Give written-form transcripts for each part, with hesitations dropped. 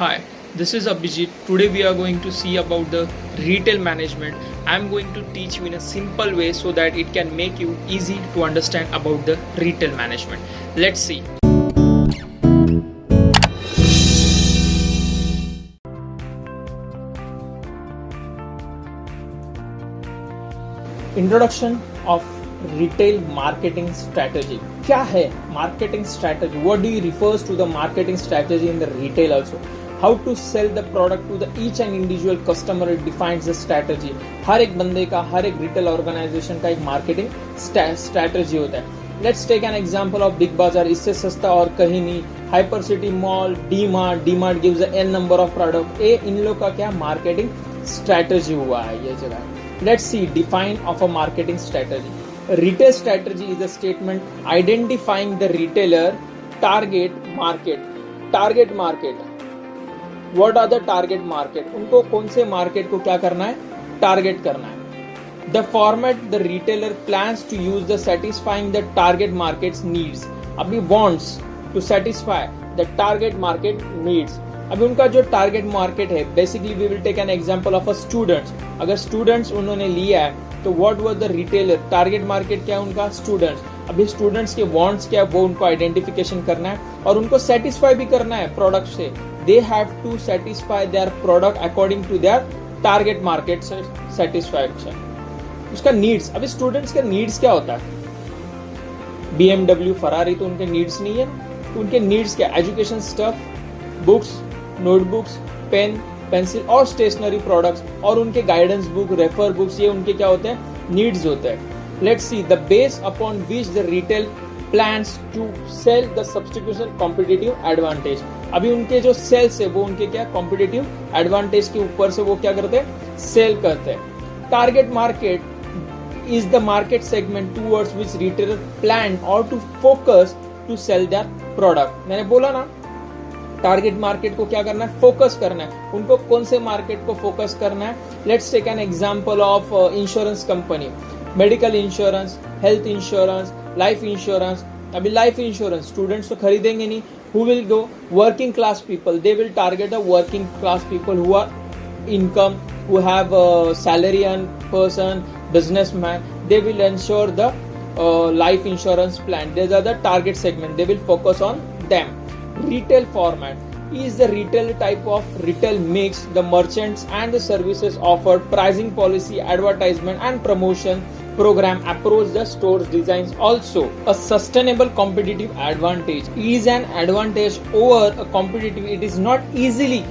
Hi, this is Abhijit. Today we are going to see about the retail management. I am going to teach you in a simple way so that it can make you easy to understand about the retail management. Let's see. Introduction of retail marketing strategy. क्या है marketing strategy? What do you refers to the marketing strategy in the retail also? How to sell the product to the each and individual customer, it defines the strategy. हर एक बंदे का, हर एक retail organization का एक marketing strategy होता है. Let's take an example of Big Bazaar. इससे सस्ता और कहीं नहीं. Hyper City Mall, D-Mart gives a n number of product. ये इन लोग का क्या marketing strategy हुआ है ये जगह. Let's see define of a marketing strategy. Retail strategy is a statement identifying the retailer target market. Target market. What are the target market? उनको कौन से market को क्या करना है? Target करना है. The format the retailer plans to use the satisfying the target market's needs. अभी wants to satisfy the target market needs. अभी उनका जो टारगेट मार्केट है basically we will take an example of a students. अगर students उन्होंने लिया है तो what was the retailer target market क्या है उनका स्टूडेंट्स. अभी स्टूडेंट्स के वांट्स क्या वो उनको आइडेंटिफिकेशन करना है और उनको सेटिस्फाई भी करना है प्रोडक्ट से. They have to satisfy their product according to their target market satisfaction. उसका नीड्स. अभी स्टूडेंट्स का नीड्स क्या होता है? BMW फरारी तो उनके नीड्स नहीं है. उनके नीड्स क्या? Education stuff, books, notebooks, pen, pencil और स्टेशनरी प्रोडक्ट्स और उनके गाइडेंस बुक, रेफर बुक्स, ये उनके क्या होते हैं? नीड्स होते हैं. Let's see the base upon which the retail plans to sell the substitution competitive advantage. अभी उनके जो सेल्स है वो उनके क्या कॉम्पिटिटिव एडवांटेज के ऊपर से वो क्या करते हैं? सेल करते हैं. Target market is the market segment towards which retailer plan और to focus to sell their product. मैंने बोला ना टारगेट मार्केट को क्या करना है? फोकस करना है. उनको कौन से मार्केट को फोकस करना है? Let's take an example of insurance company. Medical insurance, health insurance, life insurance. अभी लाइफ इंश्योरेंस स्टूडेंट्स तो खरीदेंगे नहीं. Who will go? Working class people. They will target the working class people who are income, who have salary earn person, businessman. They will insure the life insurance plan. These are the target segment. They will focus on them. Retail format is the retail type of retail mix. The merchants and the services offered, pricing policy, advertisement and promotion program approach the store's designs. Also, a sustainable competitive advantage is an advantage over a competitive. It is not easily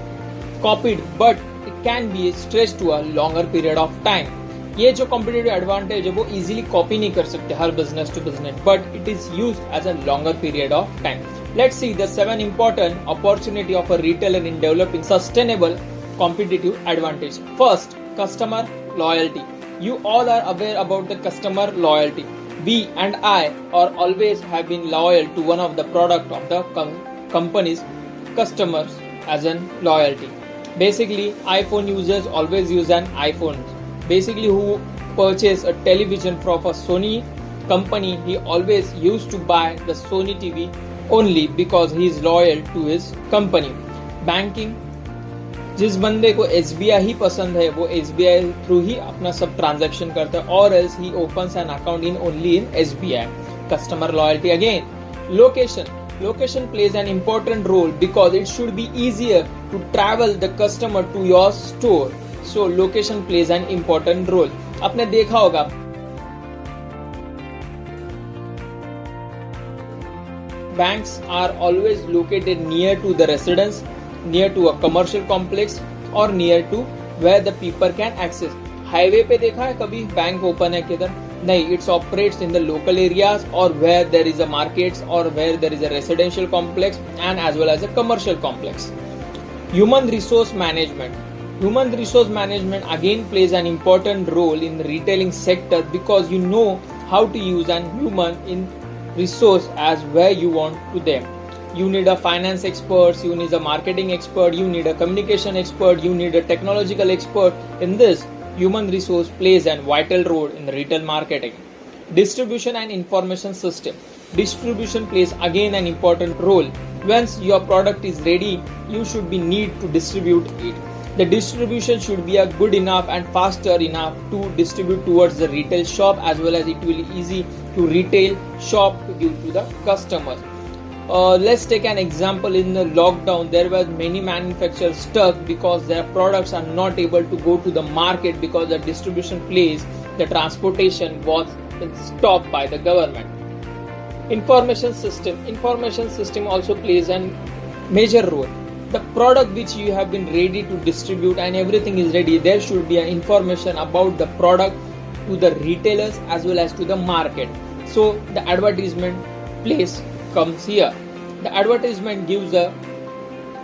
copied, but it can be stretched to a longer period of time. ये जो competitive advantage है वो easily copy नहीं कर सकते हर business to business, but it is used as a longer period of time. Let's see the 7 important opportunity of a retailer in developing sustainable competitive advantage. First, customer loyalty. You all are aware about the customer loyalty. We and I are always have been loyal to one of the product of the company's customers as an loyalty. Basically, iPhone users always use an iPhone. Basically, who purchase a television from a Sony company, he always used to buy the Sony TV only because he is loyal to his company. Banking, जिस बंदे को SBI ही पसंद है वो SBI through ही अपना सब transaction करता है, और else he opens an account in only in SBI. Customer loyalty again. Location plays an important role because it should be easier to travel the customer to your store. So location plays an important role. आपने देखा होगा banks are always located near to the residence, near to a commercial complex or near to where the people can access. Highway पे देखा है कभी bank open है किधर? नहीं. It operates in the local areas or where there is a markets or where there is a residential complex and as well as a commercial complex. Human resource management. Human resource management again plays an important role in the retailing sector because you know how to use an human in resource as where you want to them. You need a finance expert, you need a marketing expert, you need a communication expert, you need a technological expert. In this, human resource plays a vital role in the retail marketing. Distribution and information system. Distribution plays again an important role Once your product is ready, you should be need to distribute it. The distribution should be a good enough and faster enough to distribute towards the retail shop, as well as it will be easy to retail shop to give to the customers. Let's take an example. In the lockdown, there were many manufacturers stuck because their products are not able to go to the market because the distribution place, the transportation was stopped by the government. Information system also plays a major role. The product which you have been ready to distribute and everything is ready, there should be an information about the product to the retailers as well as to the market. So the advertisement place comes here. The advertisement gives the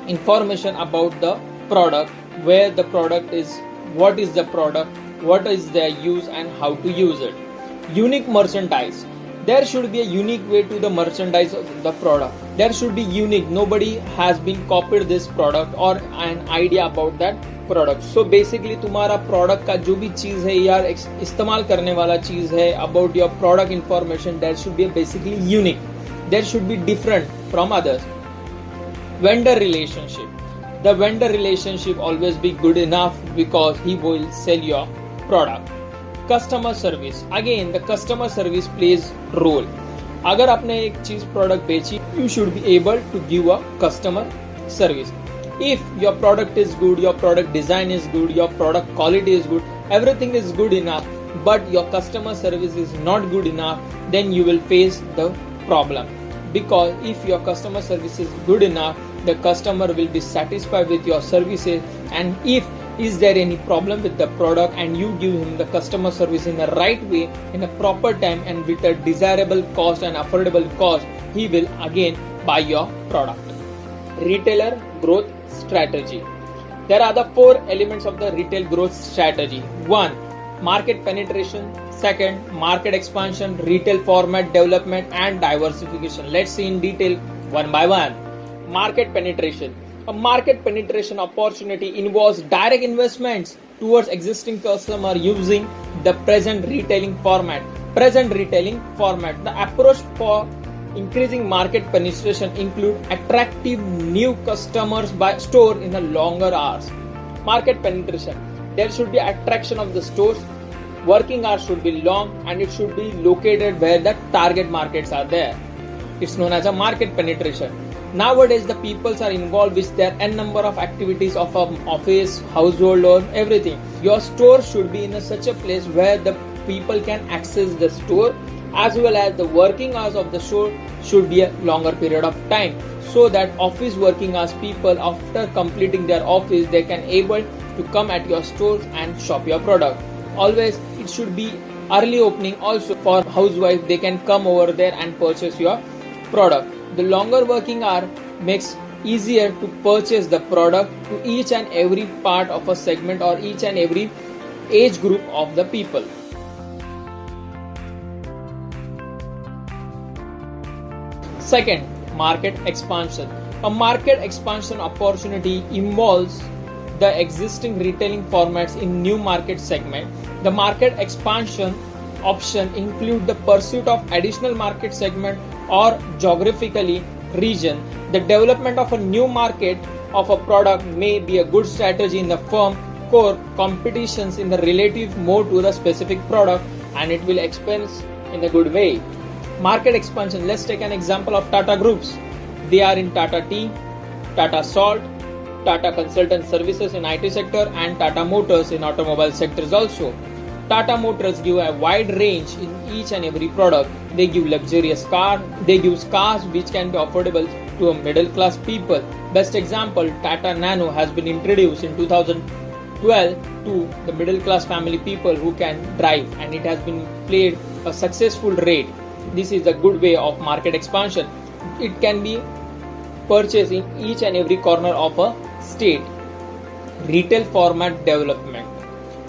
information about the product, where the product is, what is the product, what is their use and how to use it. Unique merchandise. There should be a unique way to the merchandise of the product. There should be unique. Nobody has been copied this product or an idea about that product. So basically तुम्हारा product का जो भी चीज है यार इस्तेमाल करने वाला चीज है, about your product information, there should be basically unique. There should be different from others. Vendor relationship. The vendor relationship always be good enough because he will sell your product. Customer service. Again, the customer service plays role. अगर आपने एक चीज product बेची, you should be able to give a customer service. If your product is good, your product design is good, your product quality is good, everything is good enough, but your customer service is not good enough, then you will face the problem. Because if your customer service is good enough, the customer will be satisfied with your services, and if is there any problem with the product and you give him the customer service in the right way, in a proper time and with a desirable cost and affordable cost, he will again buy your product. Retailer growth strategy. There are the 4 elements of the retail growth strategy. 1. Market penetration. 2. Market expansion, retail format development and diversification. Let's see in detail one by one. Market penetration. A market penetration opportunity involves direct investments towards existing customer using the present retailing format. The approach for increasing market penetration include attractive new customers by store in the longer hours. Market penetration. There should be attraction of the stores. Working hours should be long and it should be located where the target markets are there. It's known as a market penetration. Nowadays, the peoples are involved with their n number of activities of an office, household or everything. Your store should be in such a place where the people can access the store, as well as the working hours of the store should be a longer period of time, so that office working hours people, after completing their office, they can able to come at your stores and shop your product. Always it should be early opening also for housewife, they can come over there and purchase your product. The longer working hour makes easier to purchase the product to each and every part of a segment or each and every age group of the people. Second, market expansion. A market expansion opportunity involves the existing retailing formats in new market segment. The market expansion option include the pursuit of additional market segment or geographically region. The development of a new market of a product may be a good strategy in the firm core competitions in the relative more to the specific product, and it will expand in a good way. Market expansion. Let's take an example of Tata Groups. They are in Tata Tea, Tata Salt, Tata Consultant Services in IT sector and Tata Motors in automobile sectors also. Tata Motors give a wide range in each and every product. They give luxurious car, they give cars which can be affordable to a middle class people. Best example, Tata Nano has been introduced in 2012 to the middle class family people who can drive, and it has been played a successful rate. This is a good way of market expansion. It can be purchased in each and every corner of a state. Retail format development.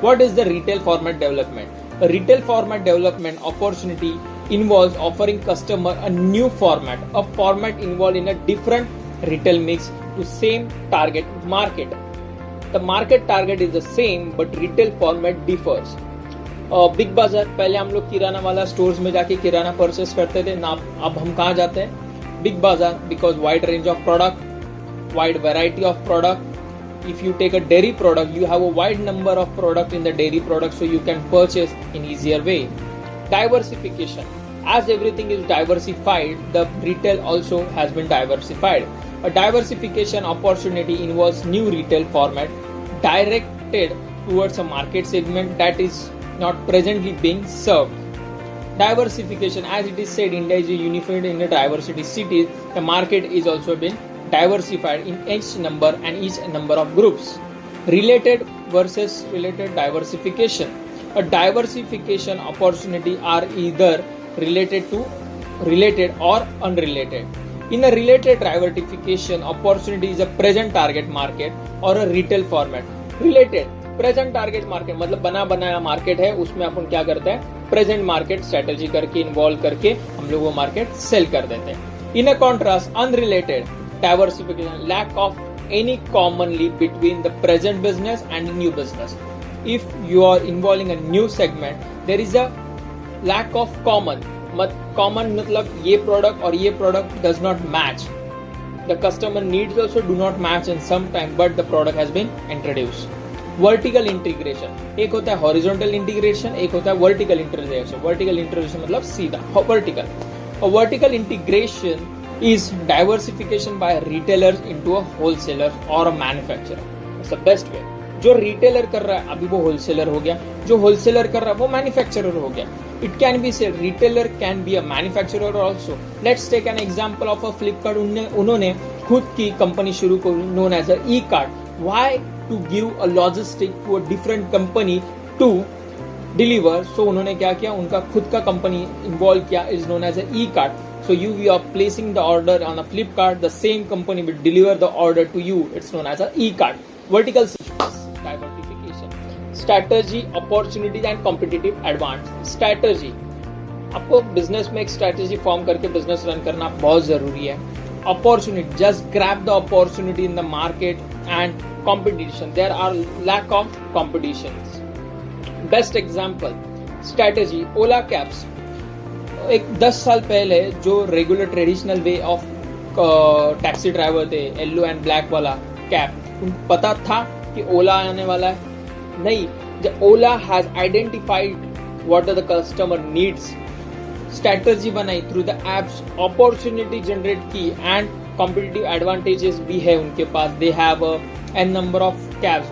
What is the retail format development? A retail format development opportunity involves offering customer a new format, a format involved in a different retail mix to same target market. The market target is the same but retail format differs. Big बाजार, पहले हम लोग किराना वाला stores में जाके किराना purchase करते थे ना, अब हम कहाँ जाते हैं? Big bazaar because wide range of product, wide variety of product. If you take a dairy product, you have a wide number of product in the dairy product, so you can purchase in easier way. Diversification. As everything is diversified, the retail also has been diversified. A diversification opportunity involves new retail format directed towards a market segment that is not presently being served. Diversification, as it is said, India is a unified in a diversity cities. The market is also been diversified in each number of groups. Related versus related diversification. A diversification opportunity are either related or unrelated. In a related diversification opportunity is a present target market or a retail format. Related present target market मतलब बना बनाया market है, उसमें अपन क्या करते हैं, present market strategy करके involve करके हम लोग वो मार्केट सेल कर देते हैं. In a contrast unrelated diversification, lack of any commonly between the present business and new business. If you are involving a new segment, there is a lack of common. Common मतलब ये product और ये product does not match. The customer needs also do not match in some time, but the product has been introduced. Vertical integration, एक होता है horizontal integration, एक होता है वर्टिकल इंटीग्रेशन. वर्टिकल इंटीग्रेशन मतलब सीधा वर्टिकल. और vertical integration is diversification by retailers into a wholesaler और a manufacturer. It's the best way. जो रिटेलर कर रहा है अभी वो होलसेलर हो गया, जो होलसेलर कर रहा है वो मैन्युफैक्चरर हो गया. It can be said retailer can be a manufacturer also. Let's take an example of a Flipkart. उन्होंने खुद की कंपनी शुरू की known as a e cart. Why to give a logistic to a different company to deliver? So उन्होंने क्या किया, उनका खुद का कंपनी इन्वॉल्व किया, is known as a e-cart. So you are placing the order on a Flipkart, the same company will deliver the order to you. It's known as a e-cart. Vertical diversification. Strategy, opportunities and competitive advantage. Strategy, आपको business में एक strategy form करके business run करना बहुत जरूरी है. Opportunity, just grab the opportunity in the market. And competition, there are lack of competitions. Best example, strategy, Ola cabs. एक 10 साल पहले जो regular traditional way of taxi driver थे, येलो एंड ब्लैक वाला कैब, उनको पता था कि ओला आने वाला है? नहीं. जब Ola has identified what are the customer needs, strategy बनाई through the apps, opportunity generate की एंड कॉम्पिटिटिव एडवांटेजेस भी है उनके पास. They have an number of cabs.